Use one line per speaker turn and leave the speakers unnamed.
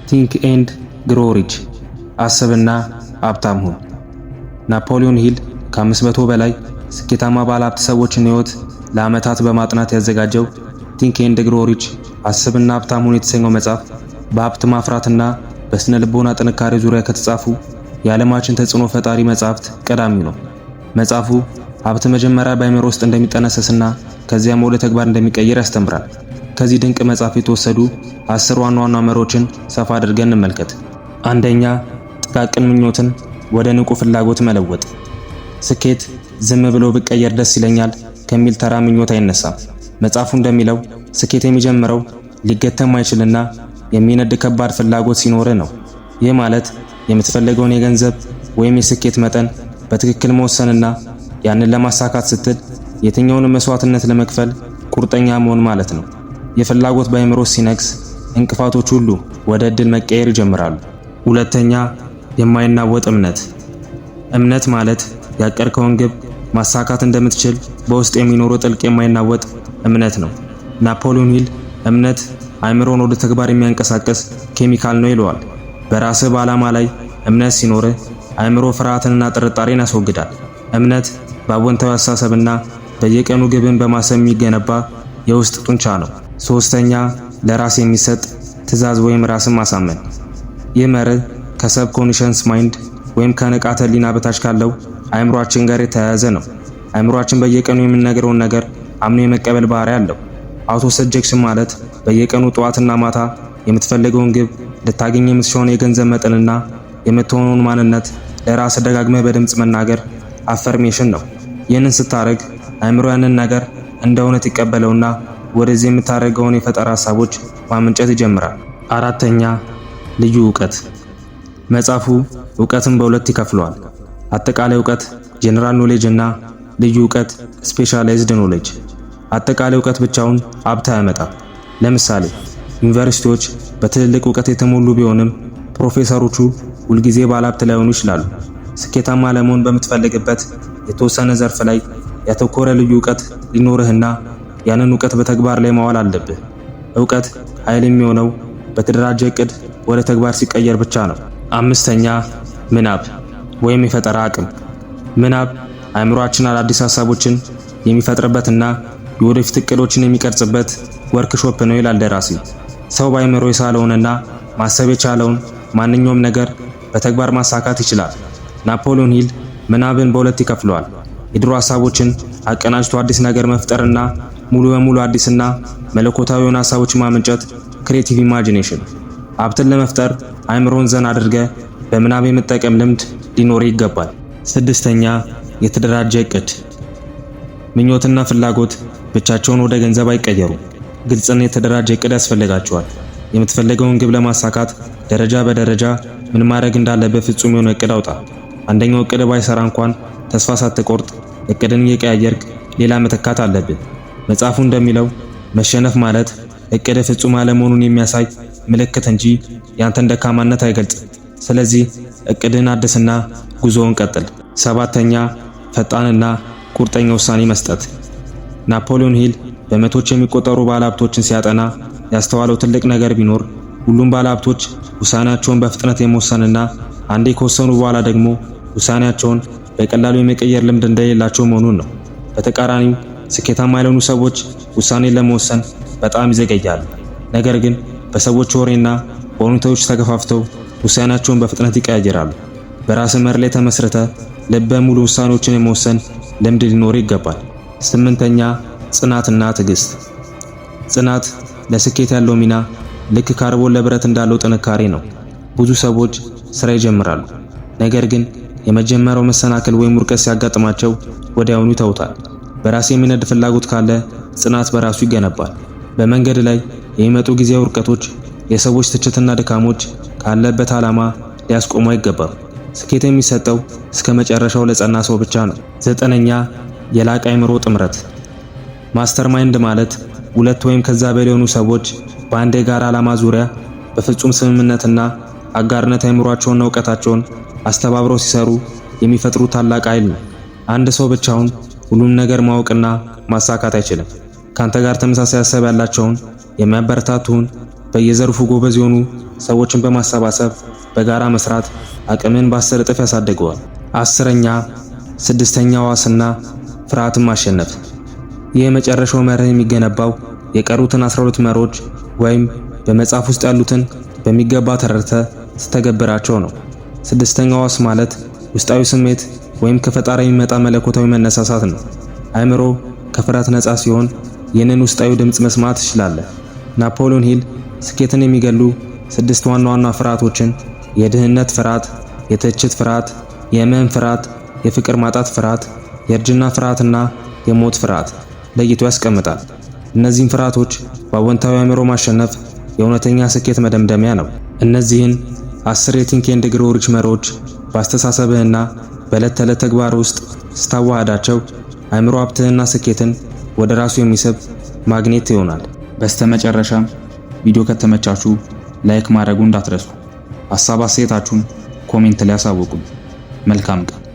ቲንክ ኤንድ ግሮ ሪች አስብና ሀብታም ሁን። ናፖሊዮን ሂል ከ500 በላይ ስኬታማ ባለሀብት ሰዎችን ሕይወት ለዓመታት በማጥናት ያዘጋጀው ቲንክ ኤንድ ግሮ ሪች አስብና ሀብታም ሁን የተሰኘው መጽሐፍ በሀብት ማፍራትና በስነ ልቦና ጥንካሬ ዙሪያ ከተጻፉ የዓለማችን ተጽዕኖ ፈጣሪ መጽሐፍት ቀዳሚው ነው። መጽሐፉ ሀብት መጀመሪያ በአእምሮ ውስጥ እንደሚጠነሰስና ከዚያም ወደ ተግባር እንደሚቀየር ያስተምራል። ከዚህ ድንቅ መጽሐፍ የተወሰዱ 10 ዋና ዋና መርሆችን ሰፋ አድርገን እንመልከት። አንደኛ፣ ጥቃቅን ምኞትን ወደ ንቁ ፍላጎት መለወጥ። ስኬት ዝም ብሎ ብቀየር ደስ ይለኛል ከሚል ተራ ምኞት አይነሳም። መጽሐፉ እንደሚለው ስኬት የሚጀምረው ሊገተም አይችልና የሚነድ ከባድ ፍላጎት ሲኖር ነው። ይህ ማለት የምትፈልገውን የገንዘብ ወይም የስኬት መጠን በትክክል መወሰንና ያንን ለማሳካት ስትል የትኛውንም መስዋዕትነት ለመክፈል ቁርጠኛ መሆን ማለት ነው። የፍላጎት በአእምሮ ሲነግስ እንቅፋቶች ሁሉ ወደ ዕድል መቀየር ይጀምራሉ። ሁለተኛ፣ የማይናወጥ እምነት። እምነት ማለት ያቀድከውን ግብ ማሳካት እንደምትችል በውስጥ የሚኖር ጥልቅ የማይናወጥ እምነት ነው። ናፖሊዮን ሂል እምነት አእምሮን ወደ ተግባር የሚያንቀሳቅስ ኬሚካል ነው ይለዋል። በራስህ በዓላማ ላይ እምነት ሲኖርህ አእምሮ ፍርሃትንና ጥርጣሬን ያስወግዳል። እምነት በአዎንታዊ አስተሳሰብና በየቀኑ ግብን በማሰብ የሚገነባ የውስጥ ጡንቻ ነው። ሶስተኛ፣ ለራስ የሚሰጥ ትዕዛዝ ወይም ራስን ማሳመን። ይህ መርህ ከሰብኮንሽንስ ማይንድ ወይም ከንቃተ ህሊና በታች ካለው አእምሮአችን ጋር የተያያዘ ነው። አእምሮአችን በየቀኑ የምንነግረውን ነገር አምኖ የመቀበል ባህሪ አለው። አውቶ ሰጀክሽን ማለት በየቀኑ ጠዋትና ማታ የምትፈልገውን ግብ ልታገኝ የምትሻውን የገንዘብ መጠንና የምትሆነውን ማንነት ለራስ ደጋግመህ በድምጽ መናገር አፈርሜሽን ነው። ይህንን ስታደርግ አእምሮ ያንን ነገር እንደ እውነት ይቀበለውና ወደዚህ የምታደርገውን የፈጠራ ሐሳቦች ማመንጨት ይጀምራል። አራተኛ፣ ልዩ ዕውቀት። መጽሐፉ ዕውቀትን በሁለት ይከፍለዋል። አጠቃላይ ዕውቀት ጀነራል ኖሌጅ እና ልዩ ዕውቀት ስፔሻላይዝድ ኖሌጅ። አጠቃላይ ዕውቀት ብቻውን ሀብት አያመጣም። ለምሳሌ ዩኒቨርሲቲዎች በትልልቅ ዕውቀት የተሞሉ ቢሆንም ፕሮፌሰሮቹ ሁልጊዜ ባለሀብት ላይሆኑ ይችላሉ። ስኬታማ ለመሆን በምትፈልግበት የተወሰነ ዘርፍ ላይ ያተኮረ ልዩ ዕውቀት ሊኖርህና ያንን ዕውቀት በተግባር ላይ ማዋል አለብህ። ዕውቀት ኃይል የሚሆነው በተደራጀ ዕቅድ ወደ ተግባር ሲቀየር ብቻ ነው። አምስተኛ፣ ምናብ ወይም የፈጠራ አቅም። ምናብ አእምሮአችን አዳዲስ ሐሳቦችን የሚፈጥርበትና የወደፊት ዕቅዶችን የሚቀርጽበት ወርክሾፕ ነው ይላል ደራሲ። ሰው በአእምሮ የሳለውንና ማሰብ የቻለውን ማንኛውም ነገር በተግባር ማሳካት ይችላል። ናፖሊዮን ሂል ምናብን በሁለት ይከፍለዋል። የድሮ ሐሳቦችን አቀናጅቶ አዲስ ነገር መፍጠርና ሙሉ በሙሉ አዲስና መለኮታዊ የሆኑ ሐሳቦችን ማመንጨት ክሬቲቭ ኢማጂኔሽን። ሀብትን ለመፍጠር አእምሮን ዘና አድርገህ በምናብ የመጠቀም ልምድ ሊኖር ይገባል። ስድስተኛ፣ የተደራጀ ዕቅድ። ምኞትና ፍላጎት ብቻቸውን ወደ ገንዘብ አይቀየሩም። ግልጽና የተደራጀ ዕቅድ ያስፈልጋቸዋል። የምትፈልገውን ግብ ለማሳካት ደረጃ በደረጃ ምን ማድረግ እንዳለበት ፍጹም የሆነ ዕቅድ አውጣ። አንደኛው ዕቅድ ባይሰራ እንኳን ተስፋ ሳትቆርጥ ዕቅድን እየቀያየርክ ሌላ መተካት አለብህ። መጽሐፉ እንደሚለው መሸነፍ ማለት ዕቅድ ፍጹም አለመሆኑን የሚያሳይ ምልክት እንጂ ያንተን ደካማነት አይገልጽም። ስለዚህ ዕቅድን አድስና ጉዞውን ቀጥል። ሰባተኛ፣ ፈጣንና ቁርጠኛ ውሳኔ መስጠት። ናፖሊዮን ሂል በመቶች የሚቆጠሩ ባለሀብቶችን ሲያጠና ያስተዋለው ትልቅ ነገር ቢኖር ሁሉም ባለሀብቶች ውሳኔያቸውን በፍጥነት የመወሰንና አንዴ ከወሰኑ በኋላ ደግሞ ውሳኔያቸውን በቀላሉ የመቀየር ልምድ እንደሌላቸው መሆኑን ነው። በተቃራኒው ስኬታማ ያልሆኑ ሰዎች ውሳኔን ለመወሰን በጣም ይዘገያሉ። ነገር ግን በሰዎች ወሬና በሁኔታዎች ተገፋፍተው ውሳኔያቸውን በፍጥነት ይቀያየራሉ። በራስ መር ላይ ተመስርተ ልበ ሙሉ ውሳኔዎችን የመወሰን ልምድ ሊኖር ይገባል። ስምንተኛ፣ ጽናትና ትዕግስት። ጽናት ለስኬት ያለው ሚና ልክ ካርቦን ለብረት እንዳለው ጥንካሬ ነው። ብዙ ሰዎች ስራ ይጀምራሉ፣ ነገር ግን የመጀመሪያው መሰናክል ወይም ውድቀት ሲያጋጥማቸው ወዲያውኑ ይተውታል። በራስ የሚነድ ፍላጎት ካለ ጽናት በራሱ ይገነባል። በመንገድ ላይ የሚመጡ ጊዜያዊ ውድቀቶች፣ የሰዎች ትችትና ድካሞች ካለበት ዓላማ ሊያስቆሙ አይገባም። ስኬት የሚሰጠው እስከ መጨረሻው ለጸና ሰው ብቻ ነው። ዘጠነኛ፣ የላቀ አእምሮ ጥምረት። ማስተርማይንድ ማለት ሁለት ወይም ከዛ በላይ የሆኑ ሰዎች በአንድ የጋራ ዓላማ ዙሪያ በፍጹም ስምምነትና አጋርነት አእምሯቸውንና ዕውቀታቸውን አስተባብረው ሲሰሩ የሚፈጥሩ ታላቅ ኃይል ነው። አንድ ሰው ብቻውን ሁሉም ነገር ማወቅና ማሳካት አይችልም። ካንተ ጋር ተመሳሳይ ሐሳብ ያላቸውን የሚያበረታቱን በየዘርፉ ጎበዝ የሆኑ ሰዎችን በማሰባሰብ በጋራ መስራት አቅምን በ10 እጥፍ ያሳድገዋል። 10ኛ ስድስተኛ ዋስና ፍርሃትን ማሸነፍ። ይህ የመጨረሻው መርህ የሚገነባው የቀሩትን 12 መርሆች ወይም በመጽሐፍ ውስጥ ያሉትን በሚገባ ተረድተ ስተገብራቸው ነው። ስድስተኛው ዋስ ማለት ውስጣዊ ስሜት ወይም ከፈጣሪ የሚመጣ መለኮታዊ መነሳሳት ነው። አእምሮ ከፍርሃት ነፃ ሲሆን ይህንን ውስጣዊ ድምፅ መስማት ትችላለህ። ናፖሊዮን ሂል ስኬትን የሚገሉ 6 ዋና ዋና ፍርሃቶችን የድህነት ፍርሃት፣ የትችት ፍርሃት፣ የህመም ፍርሃት፣ የፍቅር ማጣት ፍርሃት፣ የእርጅና ፍርሃትና የሞት ፍርሃት ለይቶ ያስቀምጣል። እነዚህን ፍርሃቶች በአዎንታዊ አእምሮ ማሸነፍ የእውነተኛ ስኬት መደምደሚያ ነው። እነዚህን 10 የቲንክ ኤንድ ግሮው ሪች መርሆች በአስተሳሰብህና በዕለት ተዕለት ተግባር ውስጥ ስታዋሃዳቸው አእምሮ ሀብትህና ስኬትን ወደ ራሱ የሚስብ ማግኔት ይሆናል። በስተመጨረሻም ቪዲዮ ከተመቻችሁ ላይክ ማድረጉ እንዳትረሱ። ሐሳብ አስተያየታችሁን ኮሜንት ላይ አሳውቁኝ። መልካም ቀን።